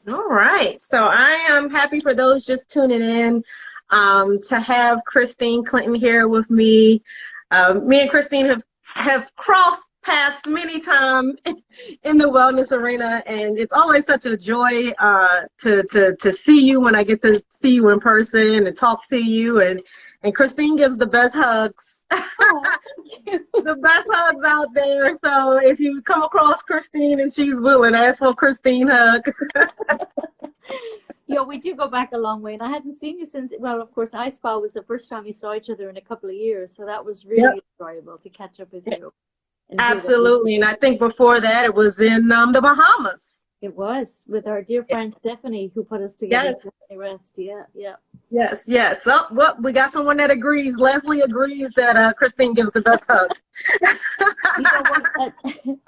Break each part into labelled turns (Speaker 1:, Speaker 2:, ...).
Speaker 1: All right. So I am happy for those just tuning in to have Christine Clinton here with me. Me and Christine have crossed paths many times in the wellness arena, and it's always such a joy to see you when I get to see you in person and talk to you. And Christine gives the best hugs.
Speaker 2: Oh, thank you.
Speaker 1: The best hugs out there. So if you come across Christine and she's willing, ask for a Christine hug.
Speaker 2: Yeah, we do go back a long way, and I hadn't seen you since. Well, of course, I Spa was the first time we saw each other in a couple of years, so that was
Speaker 1: Yep.
Speaker 2: really enjoyable to catch up with you and hear what you.
Speaker 1: Absolutely. And I think before that it was in the Bahamas.
Speaker 2: It was with our dear friend Stephanie who put us together.
Speaker 1: Yes,
Speaker 2: Stephanie Rest, yeah, yeah.
Speaker 1: yes, yes. Oh, well, we got someone that agrees. Leslie agrees that Christine gives the best hug.
Speaker 2: You know what?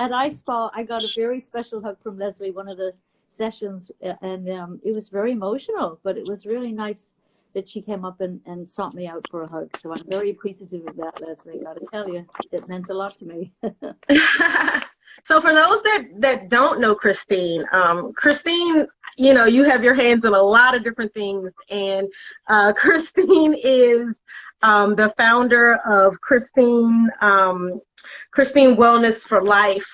Speaker 2: At iSpa, I got a very special hug from Leslie, one of the sessions, and it was very emotional, but it was really nice that she came up and sought me out for a hug. So I'm very appreciative of that, Leslie. I got to tell you, it meant a lot to me.
Speaker 1: So for those that don't know Christine, Christine, you have your hands in a lot of different things, and Christine is the founder of Christine Wellness for Life,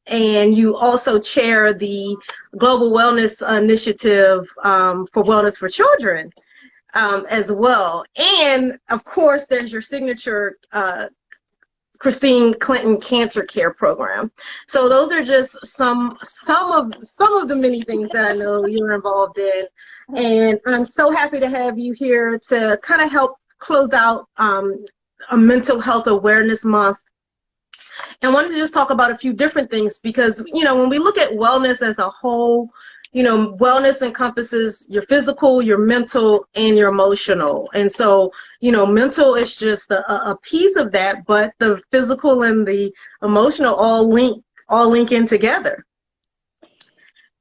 Speaker 1: and you also chair the Global Wellness Initiative for Wellness for Children as well. And of course, there's your signature Christine Clinton Cancer Care Program. So those are just some of the many things that I know you're involved in, and I'm so happy to have you here to kind of help close out a mental health awareness month. And I wanted to just talk about a few different things because when we look at wellness as a whole, wellness encompasses your physical, your mental, and your emotional. And so, mental is just a piece of that, but the physical and the emotional all link in together.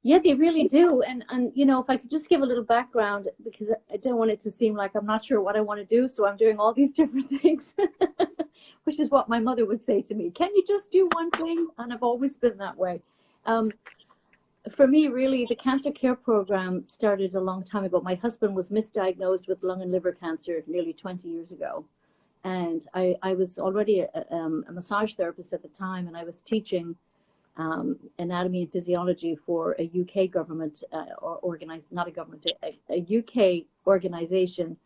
Speaker 2: Yeah, they really do. And if I could just give a little background, because I don't want it to seem like I'm not sure what I want to do, so I'm doing all these different things, which is what my mother would say to me. Can you just do one thing? And I've always been that way. For me, really, the cancer care program started a long time ago. My husband was misdiagnosed with lung and liver cancer nearly 20 years ago. And I was already a massage therapist at the time, and I was teaching anatomy and physiology for a UK government not a government, a UK organization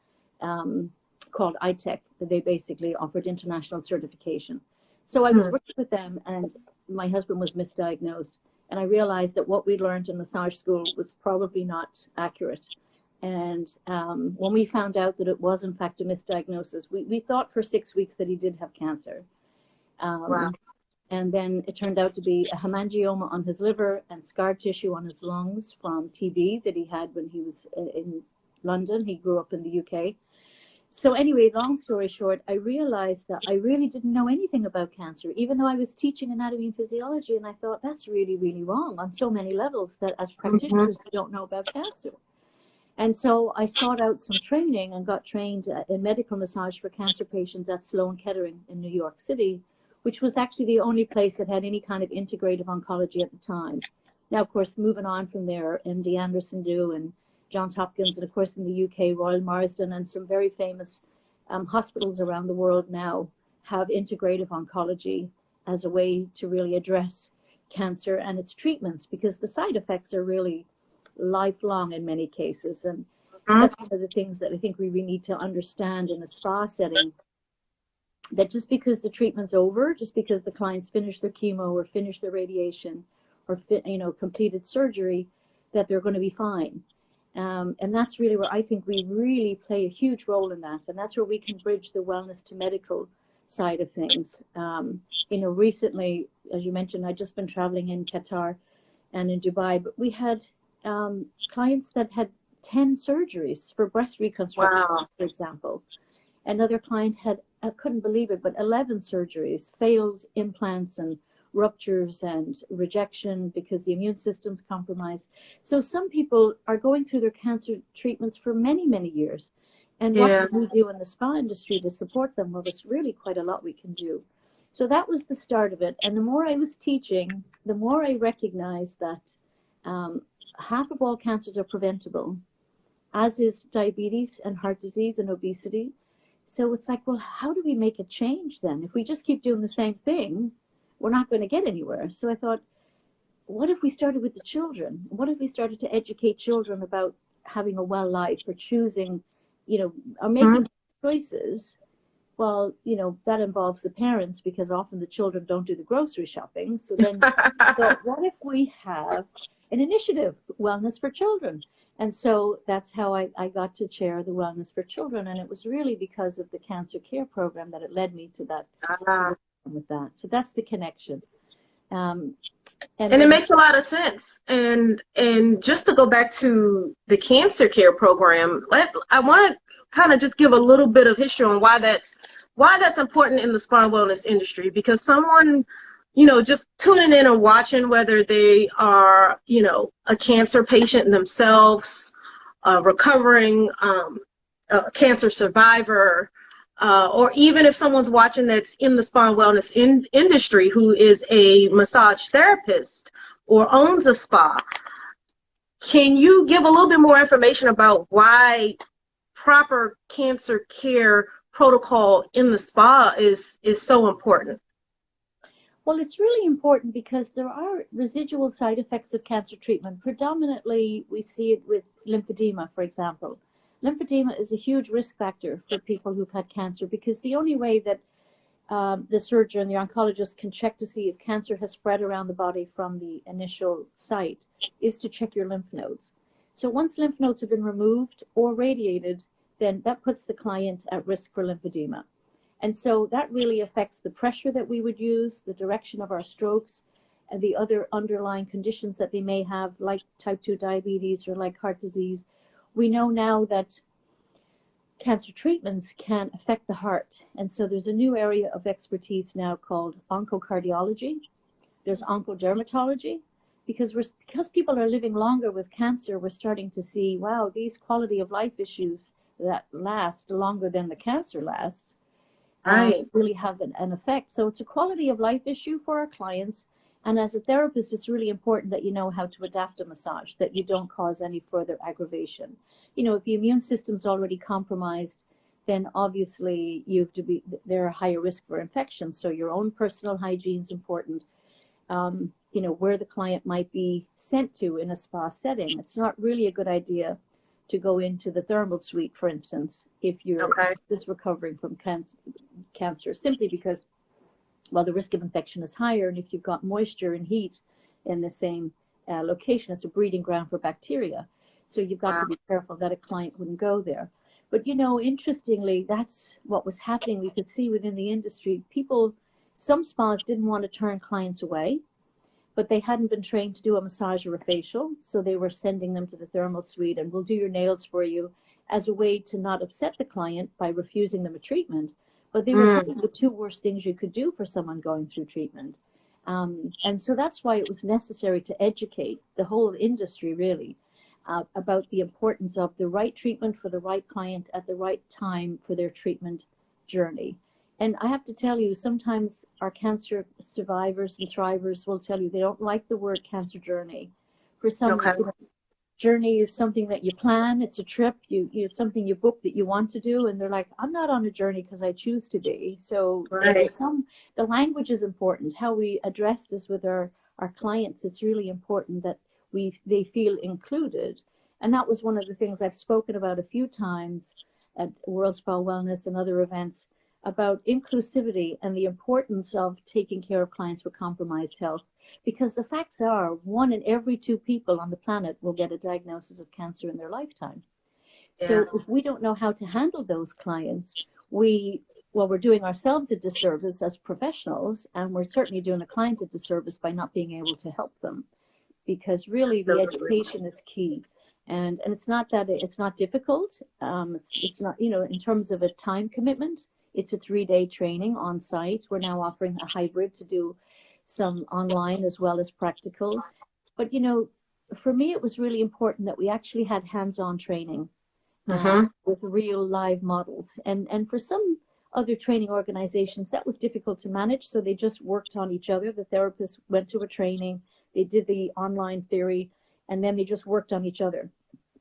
Speaker 2: called ITEC. They basically offered international certification. So I was working with them, and my husband was misdiagnosed. And I realized that what we learned in massage school was probably not accurate. And when we found out that it was, in fact, a misdiagnosis, we thought for 6 weeks that he did have cancer.
Speaker 1: Wow.
Speaker 2: And then it turned out to be a hemangioma on his liver and scar tissue on his lungs from TB that he had when he was in London. He grew up in the UK. So anyway, long story short, I realized that I really didn't know anything about cancer, even though I was teaching anatomy and physiology. And I thought that's really, really wrong on so many levels that as practitioners, we don't know about cancer. And so I sought out some training and got trained in medical massage for cancer patients at Sloan Kettering in New York City, which was actually the only place that had any kind of integrative oncology at the time. Now, of course, moving on from there, MD Anderson do and Johns Hopkins, and of course in the UK, Royal Marsden, and some very famous hospitals around the world now have integrative oncology as a way to really address cancer and its treatments, because the side effects are really lifelong in many cases. And that's one of the things that I think we really need to understand in a spa setting, that just because the treatment's over, just because the clients finish their chemo or finish their radiation or completed surgery, that they're going to be fine. And that's really where I think we really play a huge role in that. And that's where we can bridge the wellness to medical side of things. Recently, as you mentioned, I'd just been traveling in Qatar and in Dubai, but we had clients that had 10 surgeries for breast reconstruction,
Speaker 1: Wow.
Speaker 2: for example. Another client had, I couldn't believe it, but 11 surgeries, failed implants and ruptures and rejection because the immune system's compromised. So some people are going through their cancer treatments for many, many years. And what can we do in the spa industry to support them? Well, there's really quite a lot we can do. So that was the start of it. And the more I was teaching, the more I recognized that half of all cancers are preventable, as is diabetes and heart disease and obesity. So it's like, well, how do we make a change then? If we just keep doing the same thing, we're not going to get anywhere. So I thought, what if we started with the children? What if we started to educate children about having a well life, or choosing, or making choices? Well, that involves the parents, because often the children don't do the grocery shopping. So then, so what if we have an initiative, Wellness for Children? And so that's how I got to chair the Wellness for Children. And it was really because of the cancer care program that it led me to that, with that. So that's the connection.
Speaker 1: And it makes a lot of sense. And just to go back to the cancer care program, I want to kind of just give a little bit of history on why that's important in the spa wellness industry. Because someone, just tuning in and watching, whether they are, a cancer patient themselves, recovering cancer survivor, or even if someone's watching that's in the spa and wellness industry who is a massage therapist or owns a spa, can you give a little bit more information about why proper cancer care protocol in the spa is so important?
Speaker 2: Well, it's really important because there are residual side effects of cancer treatment. Predominantly, we see it with lymphedema, for example. Lymphedema is a huge risk factor for people who've had cancer, because the only way that the surgeon, the oncologist, can check to see if cancer has spread around the body from the initial site is to check your lymph nodes. So once lymph nodes have been removed or radiated, then that puts the client at risk for lymphedema. And so that really affects the pressure that we would use, the direction of our strokes, and the other underlying conditions that they may have, like type 2 diabetes or like heart disease. We know now that cancer treatments can affect the heart. And so there's a new area of expertise now called oncocardiology. There's oncodermatology, because people are living longer with cancer, we're starting to see, wow, these quality of life issues that last longer than the cancer lasts really have an effect. So it's a quality of life issue for our clients. And as a therapist, it's really important that you know how to adapt a massage, that you don't cause any further aggravation. If the immune system's already compromised, then obviously they're a higher risk for infection. So your own personal hygiene is important. Where the client might be sent to in a spa setting. It's not really a good idea to go into the thermal suite, for instance, if you're just recovering from cancer, simply because, well, the risk of infection is higher, and if you've got moisture and heat in the same location, it's a breeding ground for bacteria. So you've got to be careful that a client wouldn't go there. But, interestingly, that's what was happening. We could see within the industry, some spas didn't want to turn clients away, but they hadn't been trained to do a massage or a facial. So they were sending them to the thermal suite, and we'll do your nails for you, as a way to not upset the client by refusing them a treatment. But they were the two worst things you could do for someone going through treatment. And so that's why it was necessary to educate the whole industry, really, about the importance of the right treatment for the right client at the right time for their treatment journey. And I have to tell you, sometimes our cancer survivors and thrivers will tell you they don't like the word cancer journey. For some, journey is something that you plan. It's a trip. Something you book that you want to do, and they're like, I'm not on a journey because I choose to be. So the language is important. How we address this with our clients, it's really important that they feel included. And that was one of the things I've spoken about a few times at World Spa Wellness and other events, about inclusivity and the importance of taking care of clients with compromised health. Because the facts are, 1 in every 2 people on the planet will get a diagnosis of cancer in their lifetime. So if we don't know how to handle those clients, we're doing ourselves a disservice as professionals, and we're certainly doing the client a disservice by not being able to help them. Because really the education is key. And it's not that it's not difficult. It's not, in terms of a time commitment, it's a 3-day training on site. We're now offering a hybrid to do some online as well as practical. But, for me, it was really important that we actually had hands-on training with real live models. And for some other training organizations, that was difficult to manage. So they just worked on each other. The therapists went to a training. They did the online theory. and then they just worked on each other.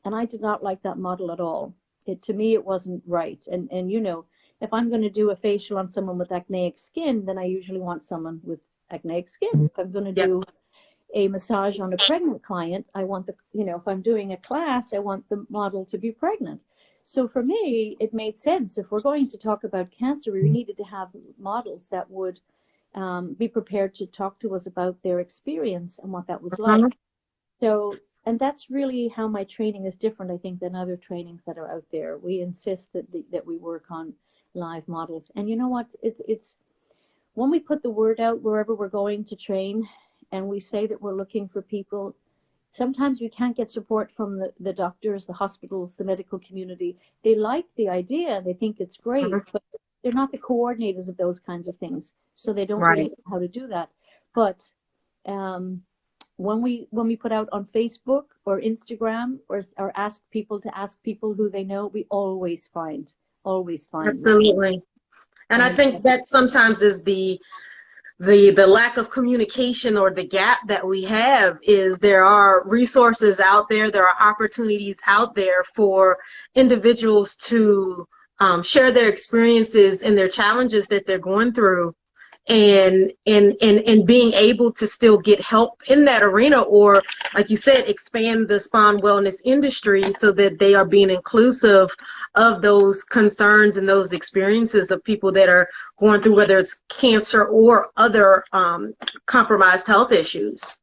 Speaker 2: And I did not like that model at all. To me, it wasn't right. And you know, if I'm going to do a facial on someone with acneic skin, then I usually want someone with acneic skin. If I'm going to
Speaker 1: Yep.
Speaker 2: do a massage on a pregnant client, I want if I'm doing a class, I want the model to be pregnant. So for me, it made sense. If we're going to talk about cancer, we needed to have models that would be prepared to talk to us about their experience and what that was like. So, and that's really how my training is different, I think, than other trainings that are out there. We insist that we work on live models. And you know what? It's when we put the word out wherever we're going to train, and we say that we're looking for people, sometimes we can't get support from the doctors, the hospitals, the medical community. They like the idea, they think it's great, but they're not the coordinators of those kinds of things, so they don't really know how to do that. But when we put out on Facebook or Instagram or ask people to ask people who they know, we always find.
Speaker 1: Absolutely. And I think that sometimes is the lack of communication, or the gap that we have, is there are resources out there, there are opportunities out there for individuals to share their experiences and their challenges that they're going through, and being able to still get help in that arena, or like you said, expand the spa and wellness industry so that they are being inclusive of those concerns and those experiences of people that are going through, whether it's cancer or other compromised health issues.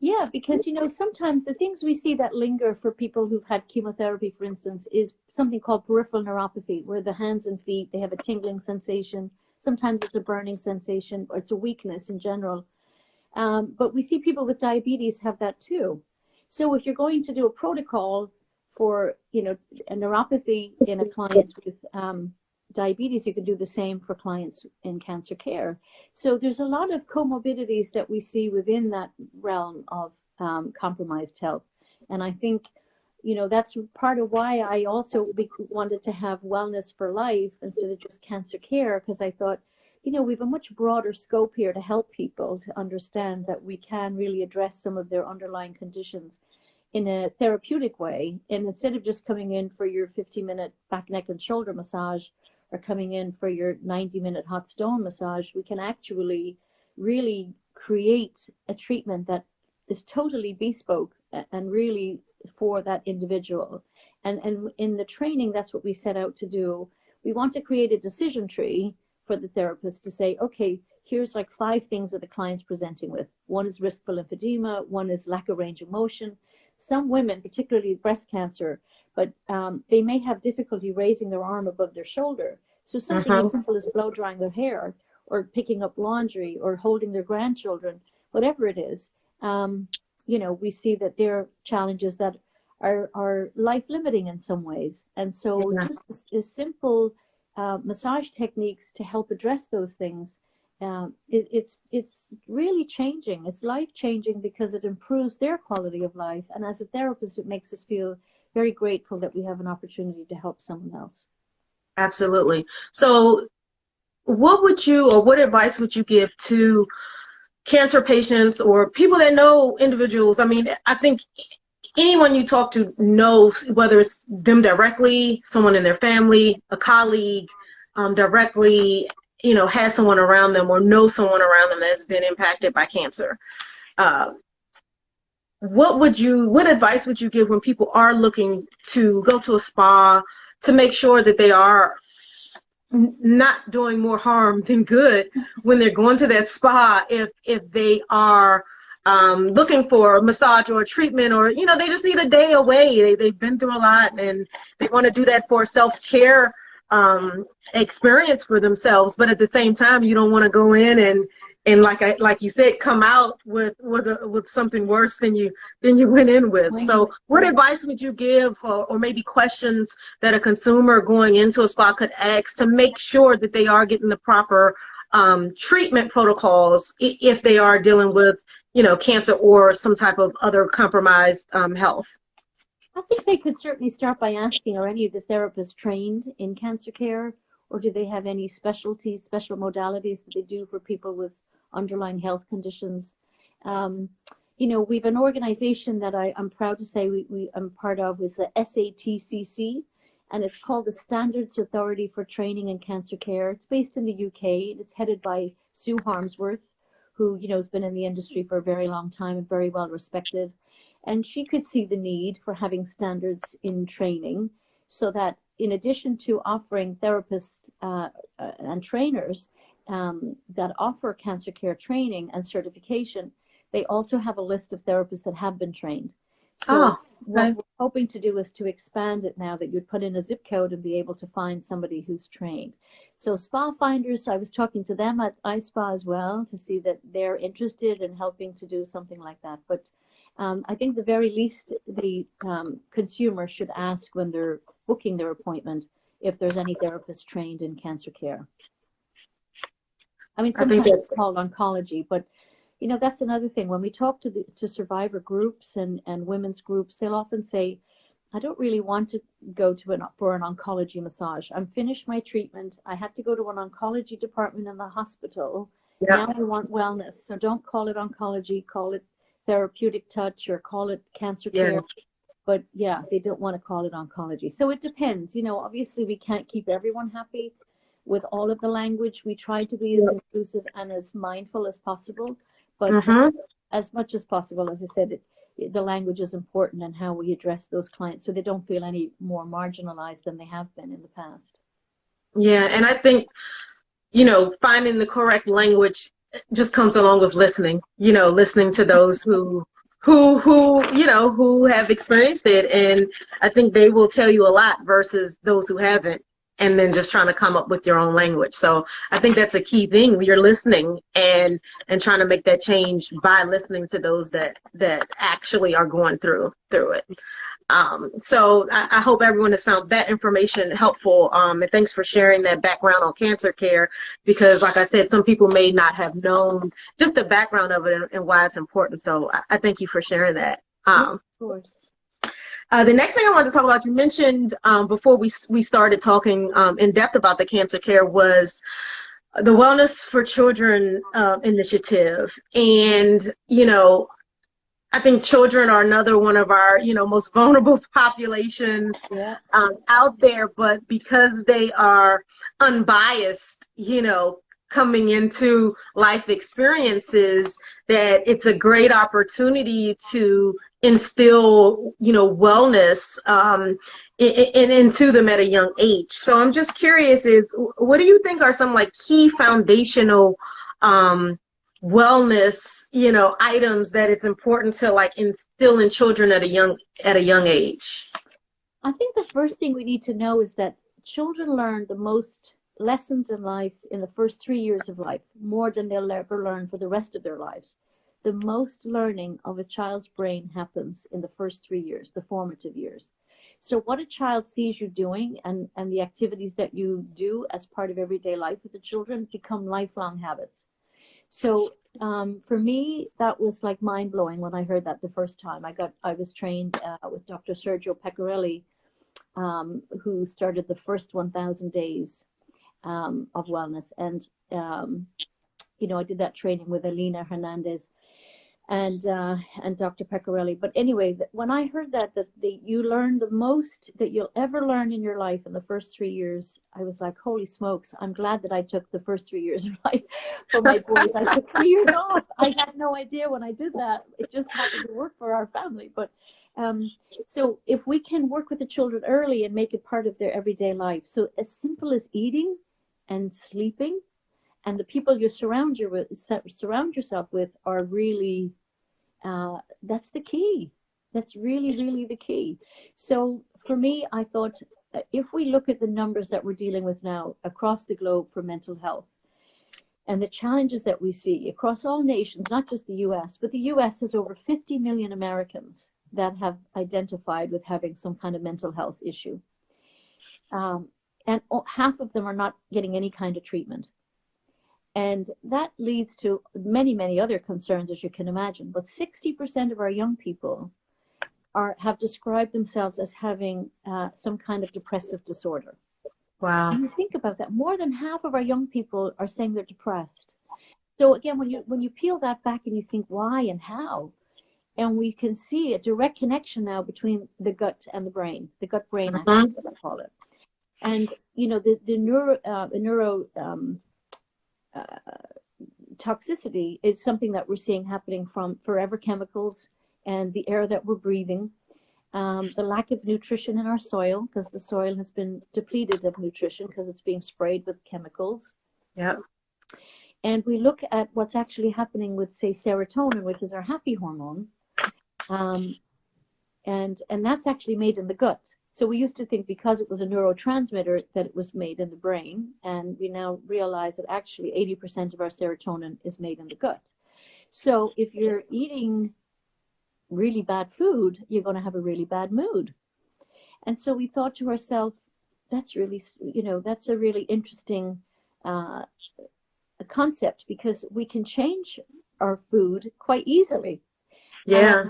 Speaker 2: Yeah, because sometimes the things we see that linger for people who've had chemotherapy, for instance, is something called peripheral neuropathy, where the hands and feet, they have a tingling sensation. Sometimes it's a burning sensation, or it's a weakness in general. But we see people with diabetes have that too. So if you're going to do a protocol for, a neuropathy in a client with diabetes, you can do the same for clients in cancer care. So there's a lot of comorbidities that we see within that realm of compromised health. And I think, that's part of why I also wanted to have wellness for life instead of just cancer care, because I thought, we have a much broader scope here to help people to understand that we can really address some of their underlying conditions in a therapeutic way. And instead of just coming in for your 50-minute back, neck, and shoulder massage, or coming in for your 90-minute hot stone massage, we can actually really create a treatment that is totally bespoke and really for that individual. And in the training, that's what we set out to do. We want to create a decision tree for the therapist to say, okay, here's like 5 things that the client's presenting with. One is risk for lymphedema, one is lack of range of motion. Some women, particularly breast cancer, but they may have difficulty raising their arm above their shoulder. So something as simple as blow drying their hair, or picking up laundry, or holding their grandchildren, whatever it is, we see that there are challenges that are life limiting in some ways. And so just as simple massage techniques to help address those things, it's really changing. It's life changing because it improves their quality of life. And as a therapist, it makes us feel very grateful that we have an opportunity to help someone else.
Speaker 1: Absolutely. So what advice would you give to cancer patients or people that know individuals? I mean, I think anyone you talk to knows, whether it's them directly, someone in their family, a colleague, directly, has someone around them or knows someone around them that's been impacted by cancer. What advice would you give when people are looking to go to a spa to make sure that they are not doing more harm than good when they're going to that spa, if they are looking for a massage or a treatment, or they just need a day away, they've been through a lot and they want to do that for self-care experience for themselves, but at the same time you don't want to go in and like you said, come out with something worse than you went in with. So what advice would you give, or maybe questions that a consumer going into a spa could ask to make sure that they are getting the proper treatment protocols if they are dealing with cancer or some type of other compromised health?
Speaker 2: I think they could certainly start by asking, are any of the therapists trained in cancer care, or do they have any specialties, special modalities that they do for people with underlying health conditions? we've an organization that I'm proud to say I'm part of, is the SATCC, and it's called the Standards Authority for Training in Cancer Care. It's based in the UK. It's headed by Sue Harmsworth, who, has been in the industry for a very long time and very well respected. And she could see the need for having standards in training so that in addition to offering therapists and trainers that offer cancer care training and certification, they also have a list of therapists that have been trained. So what we're hoping to do is to expand it now, that you'd put in a zip code and be able to find somebody who's trained. So Spa Finders, I was talking to them at iSpa as well to see that they're interested in helping to do something like that. But I think the very least the consumer should ask when they're booking their appointment if there's any therapists trained in cancer care. I mean, sometimes it's called oncology, but that's another thing. When we talk to survivor groups and women's groups, they'll often say, I don't really want to go for an oncology massage. I'm finished my treatment. I had to go to an oncology department in the hospital. Yep. Now I want wellness. So don't call it oncology, call it therapeutic touch or call it cancer care. But yeah, they don't want to call it oncology. So it depends. Obviously we can't keep everyone happy with all of the language. We try to be as inclusive and as mindful as possible. But as much as possible, as I said, the language is important and how we address those clients so they don't feel any more marginalized than they have been in the past.
Speaker 1: Yeah, and I think, finding the correct language just comes along with listening, listening to those who have experienced it. And I think they will tell you a lot versus those who haven't, and then just trying to come up with your own language. So I think that's a key thing. You're listening and trying to make that change by listening to those that actually are going through it. So I hope everyone has found that information helpful. And thanks for sharing that background on cancer care, because like I said, some people may not have known just the background of it and why it's important. So I thank you for sharing that.
Speaker 2: Of course.
Speaker 1: The next thing I wanted to talk about, you mentioned before we started talking in depth about the cancer care, was the Wellness for Children initiative. And, I think children are another one of our, most vulnerable populations out there. But because they are unbiased, coming into life experiences, that it's a great opportunity to instill, wellness into them at a young age. So I'm just curious, what do you think are some key foundational wellness, items that it's important to instill in children at a young age?
Speaker 2: I think the first thing we need to know is that children learn the most lessons in life in the first 3 years of life, more than they'll ever learn for the rest of their lives. The most learning of a child's brain happens in the first 3 years, the formative years. So what a child sees you doing and the activities that you do as part of everyday life with the children become lifelong habits. So for me, that was mind-blowing when I heard that the first time. I was trained with Dr. Sergio Pecorelli, who started the first 1,000 days of wellness. And, I did that training with Alina Hernandez and Dr. Pecorelli. But anyway, when I heard that you learn the most that you'll ever learn in your life in the first 3 years, I was like, holy smokes, I'm glad that I took the first 3 years of life for my boys. I took 3 years off. I had no idea when I did that. It just happened to work for our family. But so if we can work with the children early and make it part of their everyday life, so as simple as eating and sleeping, and the people you surround yourself with are really, that's the key. That's really, really the key. So for me, I thought, if we look at the numbers that we're dealing with now across the globe for mental health and the challenges that we see across all nations, not just the US, but the US has over 50 million Americans that have identified with having some kind of mental health issue. And half of them are not getting any kind of treatment. And that leads to many, many other concerns, as you can imagine. But 60% of our young people have described themselves as having some kind of depressive disorder.
Speaker 1: Wow.
Speaker 2: And you think about that, more than half of our young people are saying they're depressed. So again, when you peel that back and you think why and how, And we can see a direct connection now between the gut and the brain, the gut-brain axis,
Speaker 1: Mm-hmm.
Speaker 2: I call it. And, you know, the neuro uh, toxicity is something that we're seeing happening from forever chemicals and the air that we're breathing, the lack of nutrition in our soil, because the soil has been depleted of nutrition because it's being sprayed with chemicals.
Speaker 1: Yep.
Speaker 2: And we look at what's actually happening with, say, serotonin, which is our happy hormone, and that's actually made in the gut. So we used to think because it was a neurotransmitter that it was made in the brain, and we now realize that actually 80% of our serotonin is made in the gut. So if you're eating really bad food, you're going to have a really bad mood. And so we thought to ourselves, that's really, you know, that's a really interesting concept, because we can change our food quite easily.
Speaker 1: Yeah.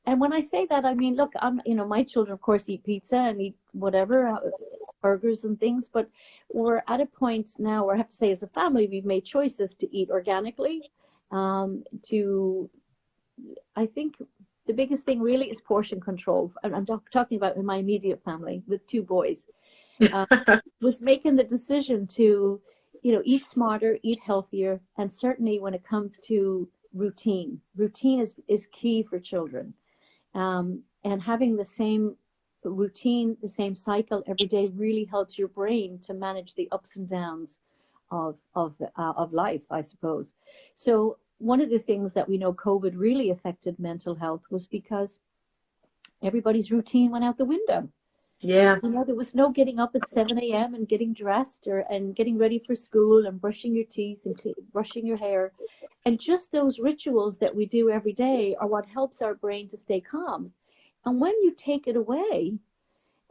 Speaker 2: And when I say that, I mean, look, you know, my children, of course, eat pizza and eat whatever, burgers and things, but we're at a point now where I have to say, as a family, we've made choices to eat organically. I think the biggest thing really is portion control. And I'm talking about in my immediate family with 2 boys, was making the decision to, you know, eat smarter, eat healthier, and certainly when it comes to routine is key for children. And having the same routine, the same cycle every day really helps your brain to manage the ups and downs of life, I suppose. So one of the things that we know COVID really affected mental health was because everybody's routine went out the window.
Speaker 1: Yeah.
Speaker 2: You know, there was no getting up at 7 a.m. and getting dressed and getting ready for school and brushing your teeth and brushing your hair. And just those rituals that we do every day are what helps our brain to stay calm. And when you take it away,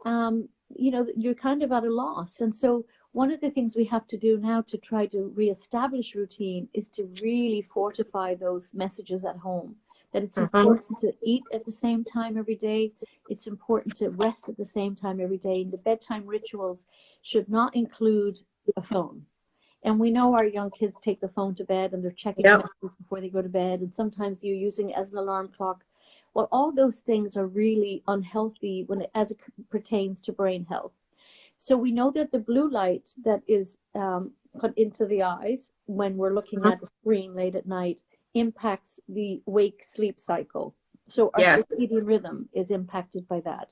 Speaker 2: you know, you're kind of at a loss. And so one of the things we have to do now to try to reestablish routine is to really fortify those messages at home, that it's important to eat at the same time every day. It's important to rest at the same time every day. And the bedtime rituals should not include a phone. And we know our young kids take the phone to bed and they're checking
Speaker 1: Yep.
Speaker 2: messages before they go to bed. And sometimes you're using it as an alarm clock. Well, all those things are really unhealthy as it pertains to brain health. So we know that the blue light that is put into the eyes when we're looking at a screen late at night impacts the wake-sleep cycle. So our circadian rhythm is impacted by that.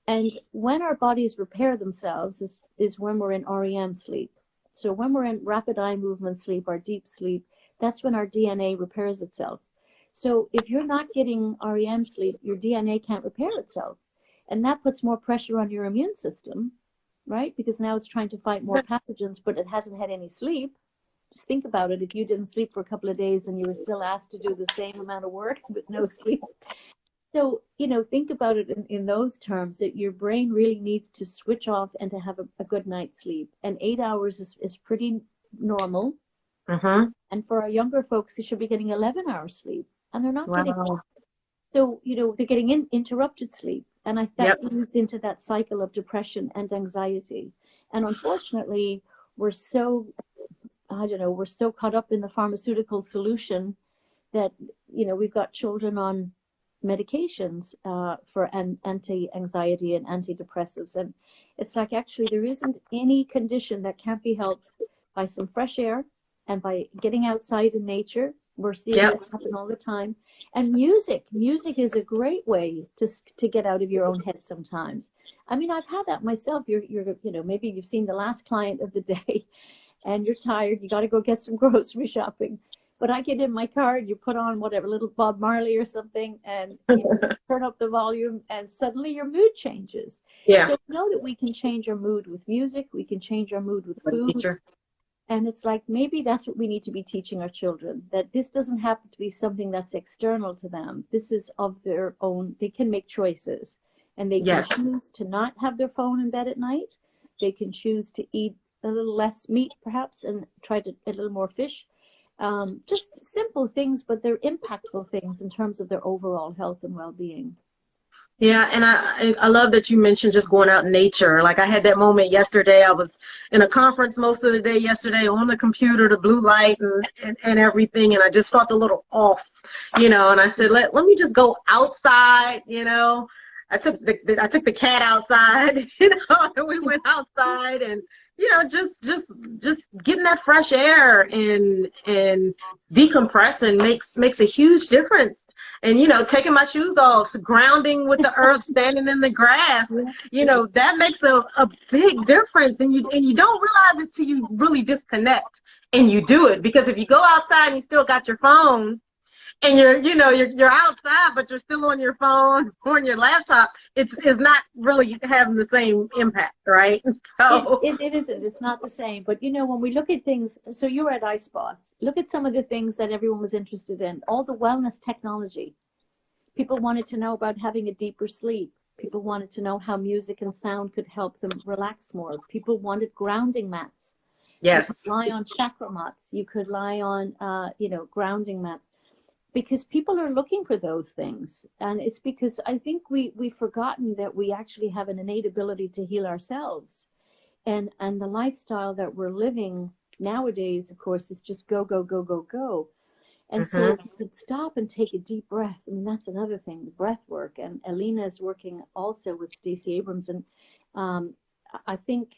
Speaker 2: And when our bodies repair themselves is when we're in REM sleep. So when we're in rapid eye movement sleep or deep sleep, that's when our DNA repairs itself. So if you're not getting REM sleep, your DNA can't repair itself. And that puts more pressure on your immune system, right? Because now it's trying to fight more pathogens, but it hasn't had any sleep. Just think about it. If you didn't sleep for a couple of days and you were still asked to do the same amount of work with no sleep. So, you know, think about it in those terms, that your brain really needs to switch off and to have a good night's sleep. And 8 hours is pretty normal. And for our younger folks, they should be getting 11 hours sleep. And they're not getting it. So, you know, they're getting interrupted sleep. And that leads into that cycle of depression and anxiety. And unfortunately, we're so caught up in the pharmaceutical solution that, you know, we've got children on medications for anti-anxiety and antidepressives. And it's like, actually, there isn't any condition that can't be helped by some fresh air and by getting outside in nature. We're seeing this happen all the time. And music is a great way to get out of your own head sometimes. I mean, I've had that myself. You're you know, maybe you've seen the last client of the day and you're tired. You got to go get some grocery shopping. But I get in my car and you put on whatever, little Bob Marley or something, and you turn up the volume, and suddenly your mood changes.
Speaker 1: Yeah.
Speaker 2: So we know that we can change our mood with music. We can change our mood with food. And it's like, maybe that's what we need to be teaching our children, that this doesn't happen to be something that's external to them. This is of their own. They can make choices, and they can choose to not have their phone in bed at night. They can choose to eat a little less meat, perhaps, and try to a little more fish. Just simple things, but they're impactful things in terms of their overall health and well-being.
Speaker 1: Yeah, and I love that you mentioned just going out in nature. Like I had that moment yesterday. I was in a conference most of the day yesterday on the computer, the blue light and everything, and I just felt a little off, and I said, let me just go outside, I took the cat outside, and we went outside and just getting that fresh air and decompressing makes a huge difference. And taking my shoes off, grounding with the earth, standing in the grass, that makes a big difference. And you don't realize it till you really disconnect and you do it. Because if you go outside and you still got your phone and you're outside but you're still on your phone or on your laptop, it's not really having the same impact, right? So
Speaker 2: It isn't. It's not the same. But when we look at things, so you were at iSpa. Look at some of the things that everyone was interested in. All the wellness technology. People wanted to know about having a deeper sleep. People wanted to know how music and sound could help them relax more. People wanted grounding mats. You could
Speaker 1: yes.
Speaker 2: lie on chakra mats. You could lie on, grounding mats. Because people are looking for those things. And it's because I think we've forgotten that we actually have an innate ability to heal ourselves. And the lifestyle that we're living nowadays, of course, is just go, go, go, go, go. And so if you could stop and take a deep breath, I mean, that's another thing, the breath work. And Alina is working also with Stacey Abrams. And I think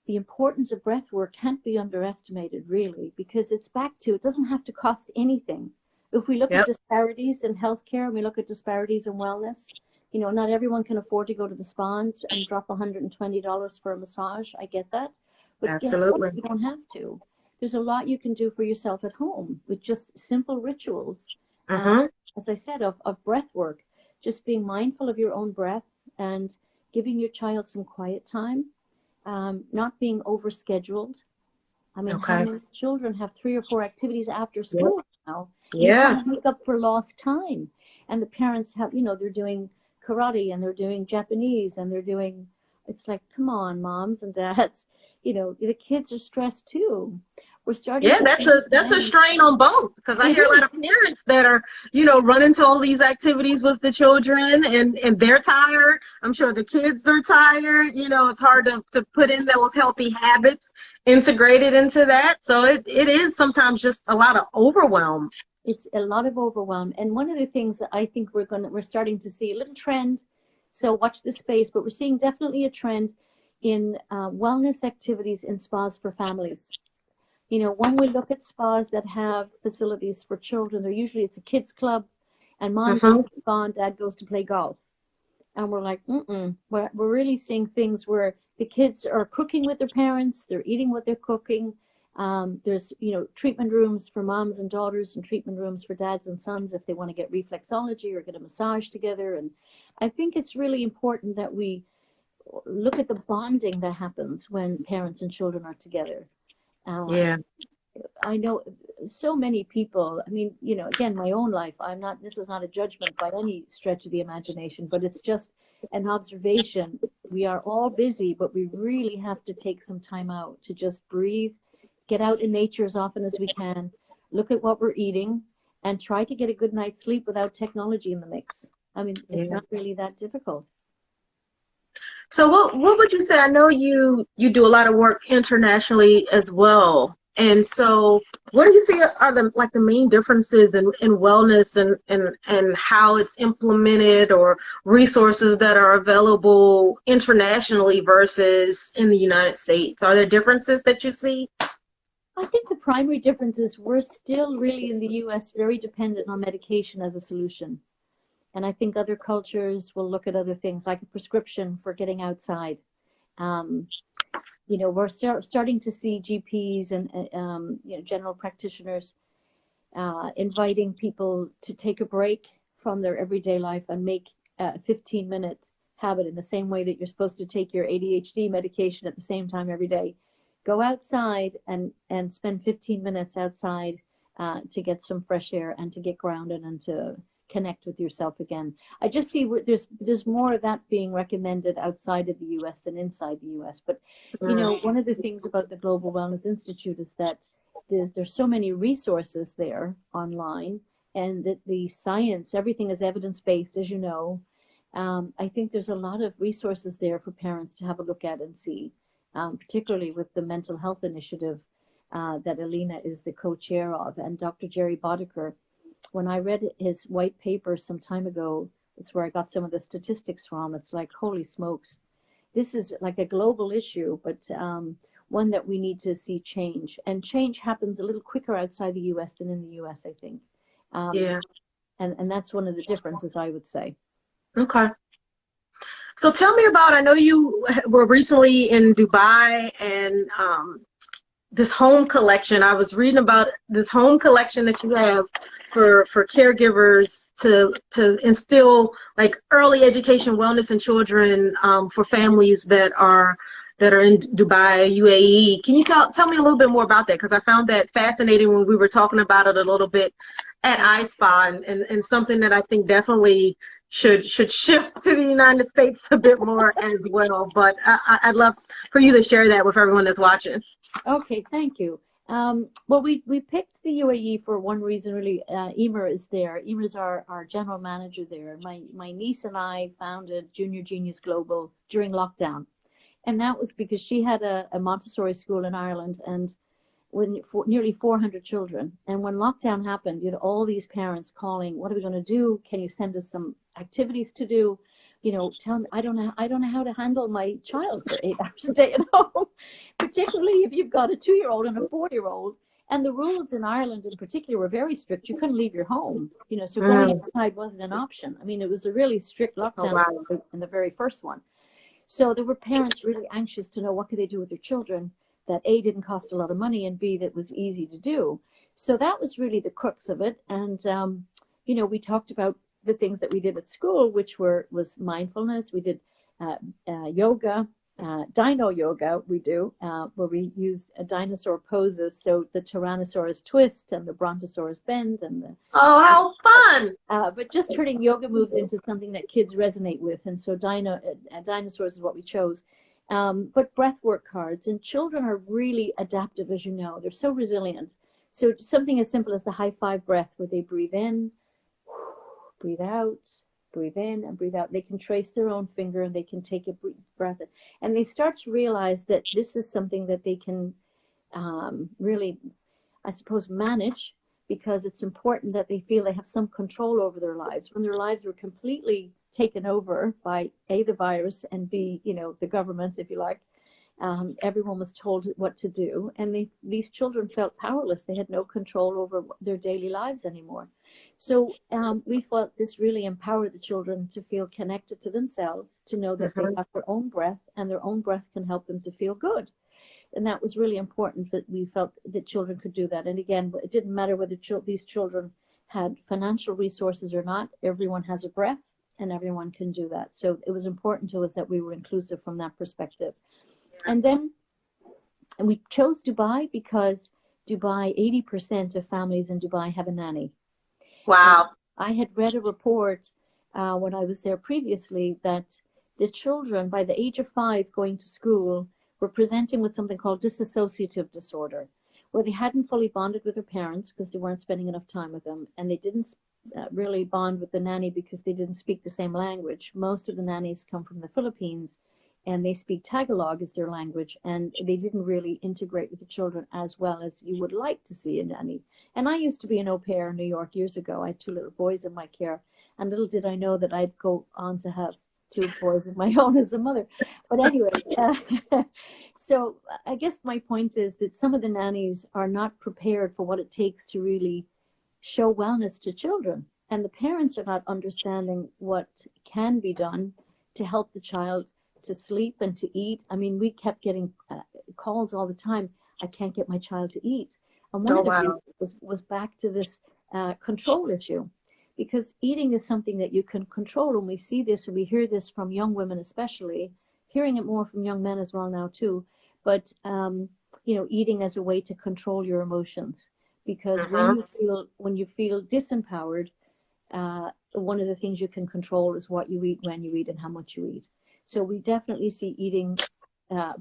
Speaker 2: the importance of breath work can't be underestimated, really, because it's back to, it doesn't have to cost anything. If we look at
Speaker 1: Yep.
Speaker 2: disparities in healthcare and we look at disparities in wellness, not everyone can afford to go to the spa and drop $120 for a massage. I get that. But guess what?
Speaker 1: Absolutely.
Speaker 2: You don't have to. There's a lot you can do for yourself at home with just simple rituals. As I said, of breath work, just being mindful of your own breath and giving your child some quiet time, not being overscheduled. I mean, how
Speaker 1: Okay.
Speaker 2: many children have 3 or 4 activities after
Speaker 1: Yep.
Speaker 2: school now? You're
Speaker 1: Yeah.
Speaker 2: trying to make up for lost time. And the parents have, they're doing karate and they're doing Japanese and they're doing, it's like, come on, moms and dads. The kids are stressed too. We're starting
Speaker 1: Yeah,
Speaker 2: to
Speaker 1: that's
Speaker 2: see
Speaker 1: a strain on both because I
Speaker 2: it
Speaker 1: hear a lot
Speaker 2: is.
Speaker 1: of parents that are, running to all these activities with the children and they're tired. I'm sure the kids are tired. It's hard to put in those healthy habits integrated into that. So it is sometimes just a lot of overwhelm.
Speaker 2: It's a lot of overwhelm. And one of the things that I think we're starting to see a little trend. So watch this space, but we're seeing definitely a trend in wellness activities in spas for families. When we look at spas that have facilities for children, it's a kids club, and mom goes
Speaker 1: Mm-hmm.
Speaker 2: to the spa and dad goes to play golf. And we're like, we're really seeing things where the kids are cooking with their parents, they're eating what they're cooking. There's, treatment rooms for moms and daughters and treatment rooms for dads and sons if they want to get reflexology or get a massage together. And I think it's really important that we look at the bonding that happens when parents and children are together. Um,
Speaker 1: Yeah.
Speaker 2: I know so many people. I mean, again, my own life, this is not a judgment by any stretch of the imagination, but it's just an observation. We are all busy, but we really have to take some time out to just breathe, get out in nature as often as we can, look at what we're eating, and try to get a good night's sleep without technology in the mix. I mean, it's
Speaker 1: Yeah.
Speaker 2: not really that difficult.
Speaker 1: So what would you say? I know you do a lot of work internationally as well. And so what do you see are the main differences in wellness and how it's implemented or resources that are available internationally versus in the United States? Are there differences that you see?
Speaker 2: I think the primary difference is we're still really in the US very dependent on medication as a solution. And I think other cultures will look at other things like a prescription for getting outside. Um, we're starting to see GPs and general practitioners inviting people to take a break from their everyday life and make a 15-minute habit in the same way that you're supposed to take your ADHD medication at the same time every day. Go outside and spend 15 minutes outside to get some fresh air and to get grounded and to connect with yourself again. I just see there's more of that being recommended outside of the US than inside the US. But one of the things about the Global Wellness Institute is that there's so many resources there online, and that the science, everything is evidence-based, as you know. I think there's a lot of resources there for parents to have a look at and see, particularly with the mental health initiative that Alina is the co-chair of, and Dr. Jerry Boddicker. When I read his white paper some time ago, it's where I got some of the statistics from. It's like, holy smokes, this is like a global issue, but one that we need to see change. And change happens a little quicker outside the U.S. than in the U.S., I think.
Speaker 1: Yeah.
Speaker 2: And that's one of the differences, I would say.
Speaker 1: Okay. So tell me about, I know you were recently in Dubai, and this home collection. I was reading about this home collection that you have for caregivers to instill like early education, wellness in children, for families that are in Dubai, UAE. Can you tell me a little bit more about that? Because I found that fascinating when we were talking about it a little bit at iSpa, and something that I think definitely should shift to the United States a bit more as well. But I'd love for you to share that with everyone that's watching.
Speaker 2: Okay, thank you. Well, we picked the UAE for one reason, really. Emer is there. Emer's our general manager there. My niece and I founded Junior Genius Global during lockdown. And that was because she had a Montessori school in Ireland, and nearly 400 children. And when lockdown happened, you had all these parents calling, what are we going to do? Can you send us some activities to do? You know, tell me, I don't know how to handle my child for 8 hours a day at home, particularly if you've got a 2-year-old and a 4-year-old. And the rules in Ireland in particular were very strict. You couldn't leave your home, you know, so going outside wasn't an option. I mean, it was a really strict lockdown in the very first one. So there were parents really anxious to know what could they do with their children that A, didn't cost a lot of money, and B, that was easy to do. So that was really the crux of it. And, you know, we talked about the things that we did at school, which was mindfulness. We did yoga, dino yoga we do, where we used dinosaur poses. So the Tyrannosaurus twist and the Brontosaurus bend and the...
Speaker 1: Oh, how fun!
Speaker 2: But just turning yoga moves into something that kids resonate with. And so dinosaurs is what we chose. But breath work cards, and children are really adaptive, as you know. They're so resilient. So something as simple as the high five breath, where they breathe in, breathe out, breathe in, and breathe out. They can trace their own finger, and they can take a breath. And they start to realize that this is something that they can really, I suppose, manage, because it's important that they feel they have some control over their lives. When their lives were completely taken over by A, the virus, and B, you know, the government, if you like. Everyone was told what to do, and these children felt powerless. They had no control over their daily lives anymore. So we felt this really empowered the children to feel connected to themselves, to know that they have their own breath, and their own breath can help them to feel good. And that was really important, that we felt that children could do that. And again, it didn't matter whether these children had financial resources or not. Everyone has a breath, and everyone can do that. So it was important to us that we were inclusive from that perspective. And we chose Dubai because Dubai, 80% of families in Dubai have a nanny.
Speaker 1: Wow.
Speaker 2: I had read a report when I was there previously that the children by the age of 5 going to school were presenting with something called dissociative disorder, where they hadn't fully bonded with their parents because they weren't spending enough time with them, and they didn't really bond with the nanny because they didn't speak the same language. Most of the nannies come from the Philippines, and they speak Tagalog as their language, and they didn't really integrate with the children as well as you would like to see a nanny. And I used to be an au pair in New York years ago. I had 2 little boys in my care, and little did I know that I'd go on to have 2 boys of my own as a mother. But anyway, so I guess my point is that some of the nannies are not prepared for what it takes to really show wellness to children, and the parents are not understanding what can be done to help the child to sleep and to eat. I mean, we kept getting calls all the time, I can't get my child to eat. And one of the reasons was back to this control issue, because eating is something that you can control. And we see this, and we hear this from young women especially, hearing it more from young men as well now too. But, you know, eating as a way to control your emotions. Because when you feel disempowered, one of the things you can control is what you eat, when you eat, and how much you eat. So we definitely see eating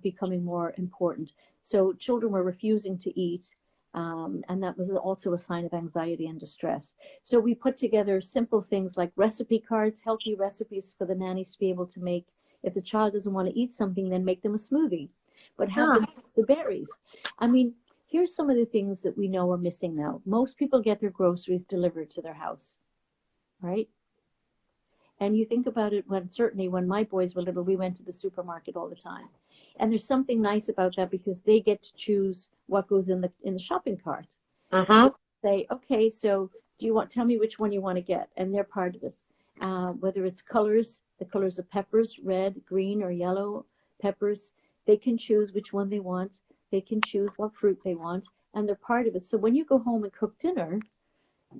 Speaker 2: becoming more important. So children were refusing to eat, And that was also a sign of anxiety and distress. So we put together simple things like recipe cards, healthy recipes for the nannies to be able to make. If the child doesn't want to eat something, then make them a smoothie, but have
Speaker 1: Yeah.
Speaker 2: them eat the berries. I mean, here's some of the things that we know are missing now. Most people get their groceries delivered to their house, right? And you think about it, when certainly when my boys were little, we went to the supermarket all the time. And there's something nice about that because they get to choose what goes in the shopping cart.
Speaker 1: Uh-huh.
Speaker 2: Say, okay, so do you want, tell me which one you want to get, and they're part of it. Whether it's colors, the colors of peppers, red, green, or yellow peppers, they can choose which one they want. They can choose what fruit they want, and they're part of it. So when you go home and cook dinner,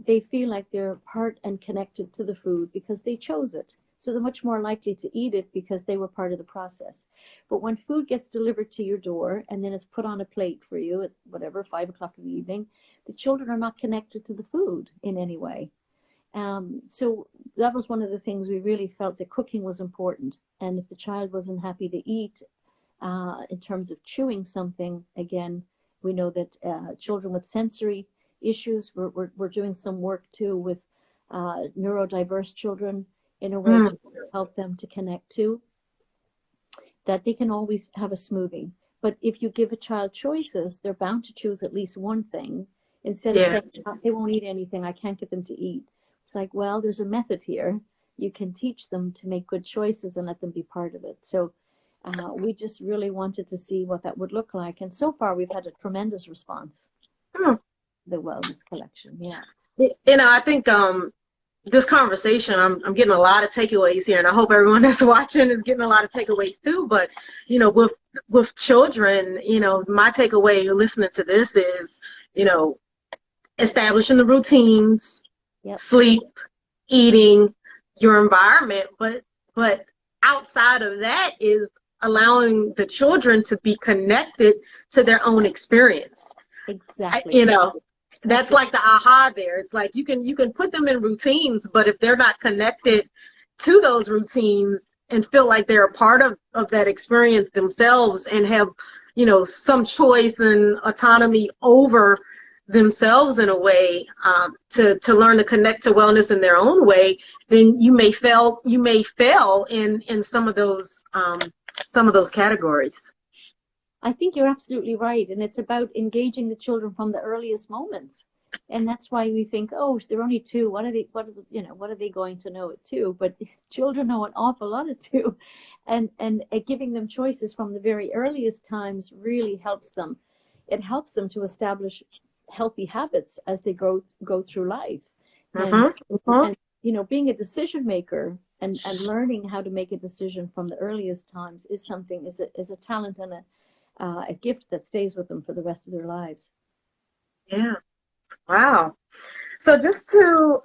Speaker 2: they feel like they're part and connected to the food because they chose it. So they're much more likely to eat it because they were part of the process. But when food gets delivered to your door and then is put on a plate for you at whatever, 5 o'clock in the evening, the children are not connected to the food in any way. So that was one of the things we really felt, that cooking was important. And if the child wasn't happy to eat, in terms of chewing something, again, we know that children with sensory issues, we're doing some work too with neurodiverse children in a way
Speaker 1: Mm.
Speaker 2: to help them to connect to, that they can always have a smoothie. But if you give a child choices, they're bound to choose at least one thing instead of
Speaker 1: Yeah.
Speaker 2: saying, "Oh, they won't eat anything, I can't get them to eat." It's like, well, there's a method here. You can teach them to make good choices and let them be part of it. So we just really wanted to see what that would look like. And so far, we've had a tremendous response,
Speaker 1: Hmm.
Speaker 2: the wellness collection. Yeah.
Speaker 1: I think this conversation, I'm getting a lot of takeaways here, and I hope everyone that's watching is getting a lot of takeaways too. But with children, my takeaway listening to this is, you know, establishing the routines,
Speaker 2: Yep.
Speaker 1: sleep, eating, your environment, but outside of that is allowing the children to be connected to their own experience.
Speaker 2: Exactly.
Speaker 1: You know, that's
Speaker 2: Absolutely.
Speaker 1: like the aha there. It's like you can put them in routines, but if they're not connected to those routines and feel like they're a part of that experience themselves and have, some choice and autonomy over themselves in a way, to learn to connect to wellness in their own way, then you may fail in some of those categories.
Speaker 2: I think you're absolutely right. And it's about engaging the children from the earliest moments. And that's why we think, oh, they're only two. What are they going to know at two? But children know an awful lot at two. And giving them choices from the very earliest times really helps them. It helps them to establish healthy habits as they go through life. And
Speaker 1: Mm-hmm. Mm-hmm.
Speaker 2: and being a decision maker and learning how to make a decision from the earliest times is something, is a talent and a gift that stays with them for the rest of their lives.
Speaker 1: Yeah. Wow. So just to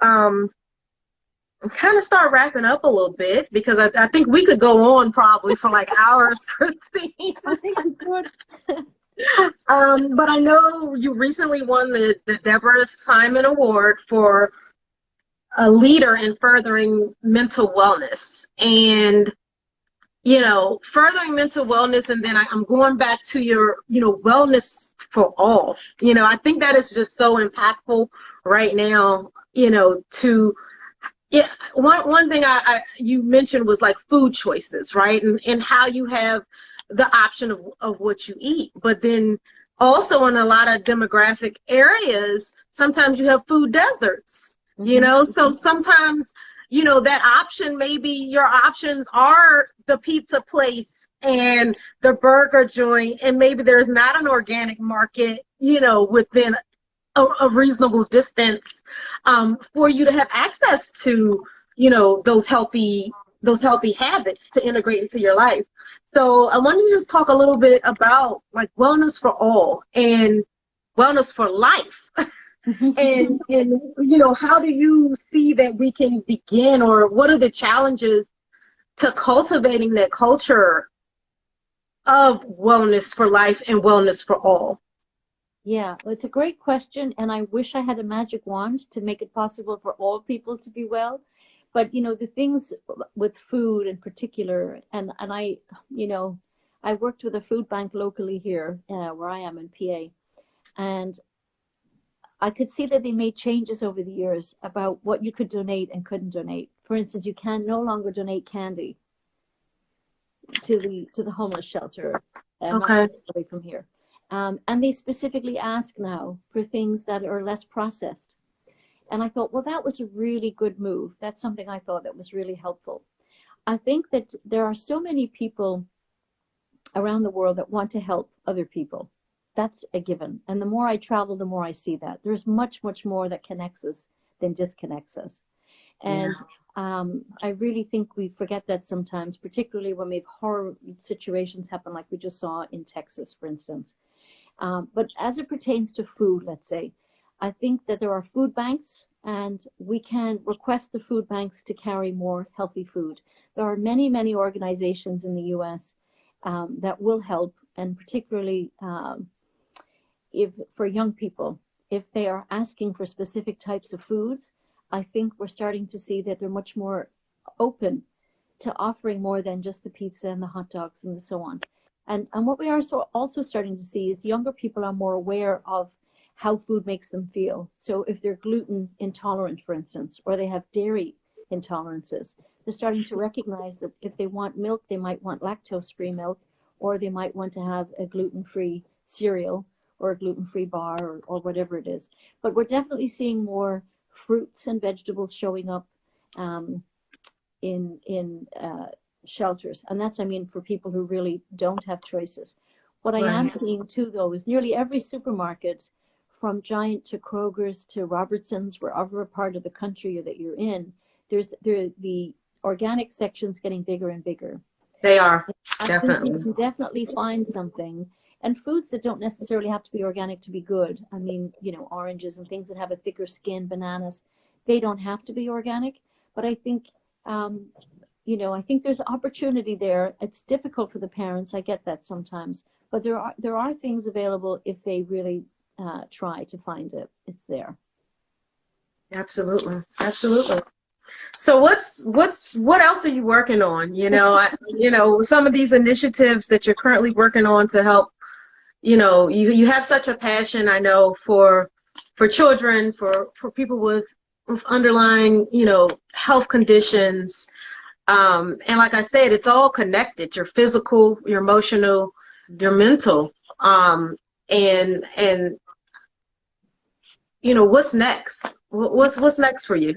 Speaker 1: kind of start wrapping up a little bit, because I think we could go on probably for like hours, Christine.
Speaker 2: I think we could.
Speaker 1: But I know you recently won the Deborah Simon Award for a leader in furthering mental wellness. And, furthering mental wellness, and then I'm going back to your, wellness for all. I think that is just so impactful right now, to yeah, one thing you mentioned was like food choices, right? And how you have the option of what you eat. But then also in a lot of demographic areas, sometimes you have food deserts,
Speaker 2: Hmm.
Speaker 1: so sometimes, that option, maybe your options are the pizza place and the burger joint, and maybe there's not an organic market, within a reasonable distance, for you to have access to, those healthy habits to integrate into your life. So I wanted to just talk a little bit about like wellness for all and wellness for life. And how do you see that we can begin, or what are the challenges to cultivating that culture of wellness for life and wellness for all?
Speaker 2: Yeah, well, it's a great question, and I wish I had a magic wand to make it possible for all people to be well. But the things with food in particular, and I worked with a food bank locally here, where I am in PA, and I could see that they made changes over the years about what you could donate and couldn't donate. For instance, you can no longer donate candy to the homeless shelter, not
Speaker 1: Okay.
Speaker 2: away from here. And they specifically ask now for things that are less processed. And I thought, well, that was a really good move. That's something I thought that was really helpful. I think that there are so many people around the world that want to help other people. That's a given. And the more I travel, the more I see that. There's much, much more that connects us than disconnects us. And I really think we forget that sometimes, particularly when we have horror situations happen like we just saw in Texas, for instance. But as it pertains to food, let's say, I think that there are food banks, and we can request the food banks to carry more healthy food. There are many, many organizations in the U.S. That will help, and particularly if for young people, if they are asking for specific types of foods, I think we're starting to see that they're much more open to offering more than just the pizza and the hot dogs and so on. And what we are also starting to see is younger people are more aware of how food makes them feel. So if they're gluten intolerant, for instance, or they have dairy intolerances, they're starting to recognize that if they want milk, they might want lactose-free milk, or they might want to have a gluten-free cereal or a gluten-free bar or whatever it is. But we're definitely seeing more fruits and vegetables showing up in shelters. And that's, I mean, for people who really don't have choices. What I am seeing too, though, is nearly every supermarket, from Giant to Kroger's to Robertson's, wherever part of the country that you're in, the organic section's getting bigger and bigger.
Speaker 1: They are,
Speaker 2: definitely. You can definitely find something. And foods that don't necessarily have to be organic to be good. I mean, you know, oranges and things that have a thicker skin, bananas, they don't have to be organic. But I think, you know, I think there's opportunity there. It's difficult for the parents. I get that sometimes. But there are things available if they really try to find it. It's there.
Speaker 1: Absolutely. Absolutely. So what else are you working on? You know, some of these initiatives that you're currently working on to help, you know, you have such a passion, I know, for children, for people with underlying, you know, health conditions. And like I said, it's all connected, your physical, your emotional, your mental. And you know, what's next? What's next for you?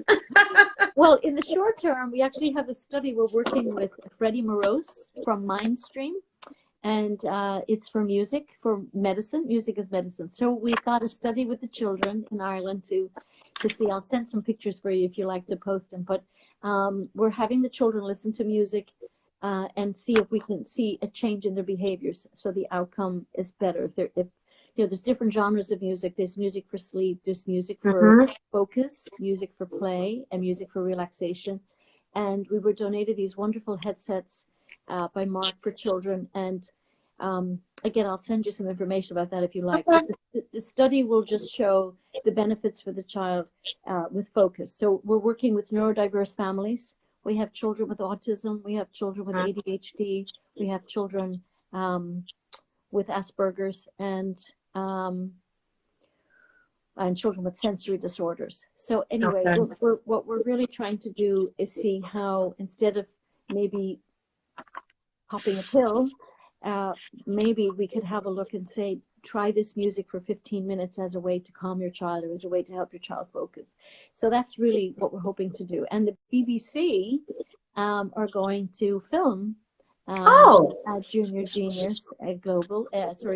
Speaker 2: Well, in the short term, we actually have a study. We're working with Freddie Morose from Mindstream, and it's for music, for medicine. Music is medicine. So we've got a study with the children in Ireland to see. I'll send some pictures for you if you like to post them. But we're having the children listen to music and see if we can see a change in their behaviors, so the outcome is better. If you know, there's different genres of music. There's music for sleep, there's music for focus, music for play, and music for relaxation. And we were donated these wonderful headsets by Mark for children. And again, I'll send you some information about that if you like. But the study will just show the benefits for the child with focus. So we're working with neurodiverse families. We have children with autism. We have children with ADHD. We have children with Asperger's and children with sensory disorders. So anyway, what we're really trying to do is see how, instead of maybe popping a pill, maybe we could have a look and say, try this music for 15 minutes as a way to calm your child, or as a way to help your child focus. So that's really what we're hoping to do. And the BBC are going to film Junior Genius Global,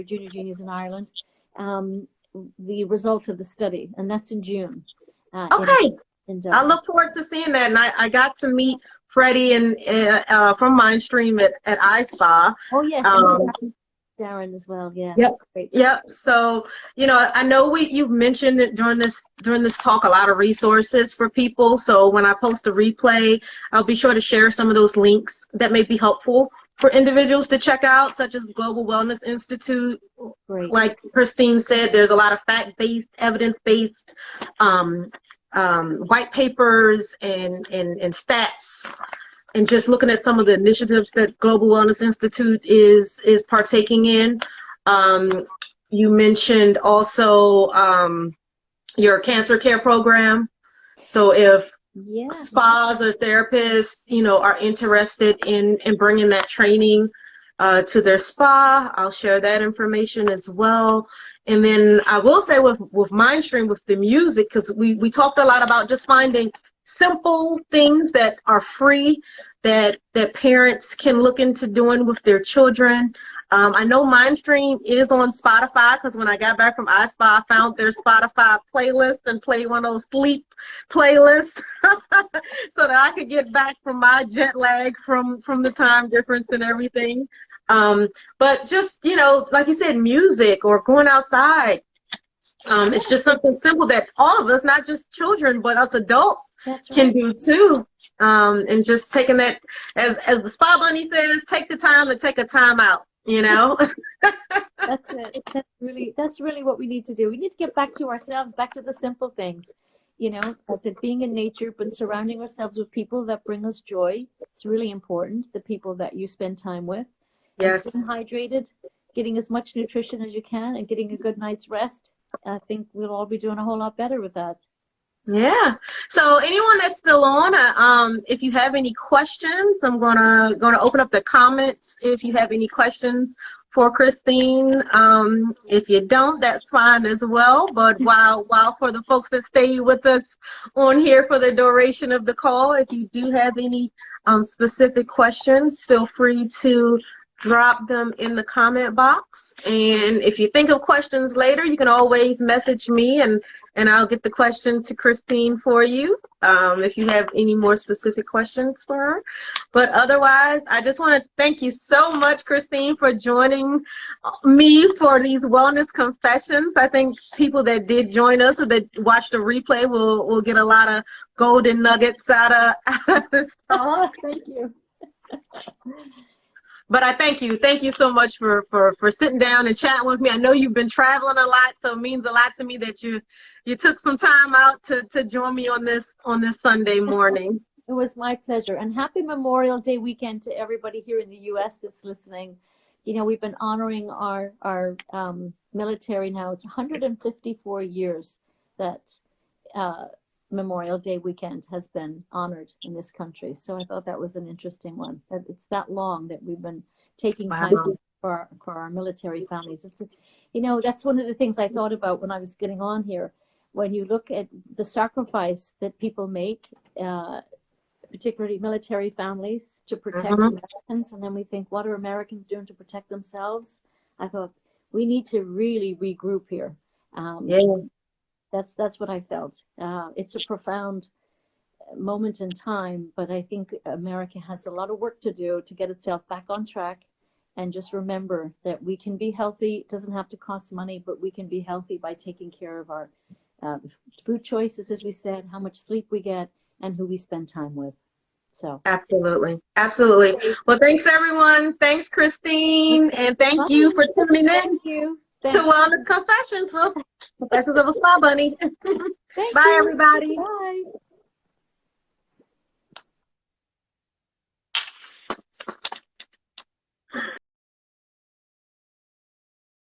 Speaker 2: Junior Genius in Ireland, the results of the study, and that's in June. I
Speaker 1: look forward to seeing that. And I got to meet Freddie and from Mindstream at iSpa.
Speaker 2: Oh yes, Darren as well. Yeah.
Speaker 1: Yep.
Speaker 2: Great.
Speaker 1: Yep. So, you know, I know you've mentioned it during this talk, a lot of resources for people. So when I post a replay, I'll be sure to share some of those links that may be helpful for individuals to check out, such as Global Wellness Institute.
Speaker 2: Great.
Speaker 1: Like Christine said, there's a lot of fact-based, evidence-based white papers and stats. And just looking at some of the initiatives that Global Wellness Institute is partaking in. You mentioned also your cancer care program. So if
Speaker 2: Yeah.
Speaker 1: spas or therapists, are interested in bringing that training to their spa, I'll share that information as well. And then I will say with Mindstream, with the music, because we talked a lot about just finding simple things that are free that parents can look into doing with their children. I know Mindstream is on Spotify, because when I got back from iSpa, I found their Spotify playlist and played one of those sleep playlists so that I could get back from my jet lag from the time difference and everything. But just, like you said, music or going outside. It's just something simple that all of us, not just children, but us adults can do too. And just taking that, as the Spa Bunny says, take the time to take a time out,
Speaker 2: That's it. That's really what we need to do. We need to get back to ourselves, back to the simple things. As it being in nature, but surrounding ourselves with people that bring us joy. It's really important, the people that you spend time with.
Speaker 1: Yes.
Speaker 2: And staying hydrated, getting as much nutrition as you can, and getting a good night's rest. I think we'll all be doing a whole lot better with that.
Speaker 1: Yeah. So anyone that's still on, if you have any questions, I'm gonna open up the comments if you have any questions for Christine. If you don't, that's fine as well. But while for the folks that stay with us on here for the duration of the call, if you do have any specific questions, feel free to drop them in the comment box. And if you think of questions later, you can always message me and I'll get the question to Christine for you if you have any more specific questions for her. But otherwise, I just want to thank you so much, Christine, for joining me for these wellness confessions. I think people that did join us or that watched the replay will get a lot of golden nuggets out of this talk.
Speaker 2: Thank you.
Speaker 1: But I thank you. Thank you so much for sitting down and chatting with me. I know you've been traveling a lot, so it means a lot to me that you took some time out to join me on this Sunday morning.
Speaker 2: It was my pleasure. And happy Memorial Day weekend to everybody here in the U.S. that's listening. We've been honoring our military now. It's 154 years that Memorial Day weekend has been honored in this country. So I thought that was an interesting one. That it's that long that we've been taking time for our military families. It's that's one of the things I thought about when I was getting on here. When you look at the sacrifice that people make, particularly military families, to protect Americans, and then we think, what are Americans doing to protect themselves? I thought we need to really regroup here. That's what I felt. It's a profound moment in time, but I think America has a lot of work to do to get itself back on track, and just remember that we can be healthy. It doesn't have to cost money, but we can be healthy by taking care of our food choices, as we said, how much sleep we get, and who we spend time with. So absolutely.
Speaker 1: Well, thanks everyone. Thanks, Christine, and thank you for tuning in.
Speaker 2: Thank you.
Speaker 1: To Wellness Confessions, Confessions of a Spa Bunny. Bye, everybody.
Speaker 2: Bye.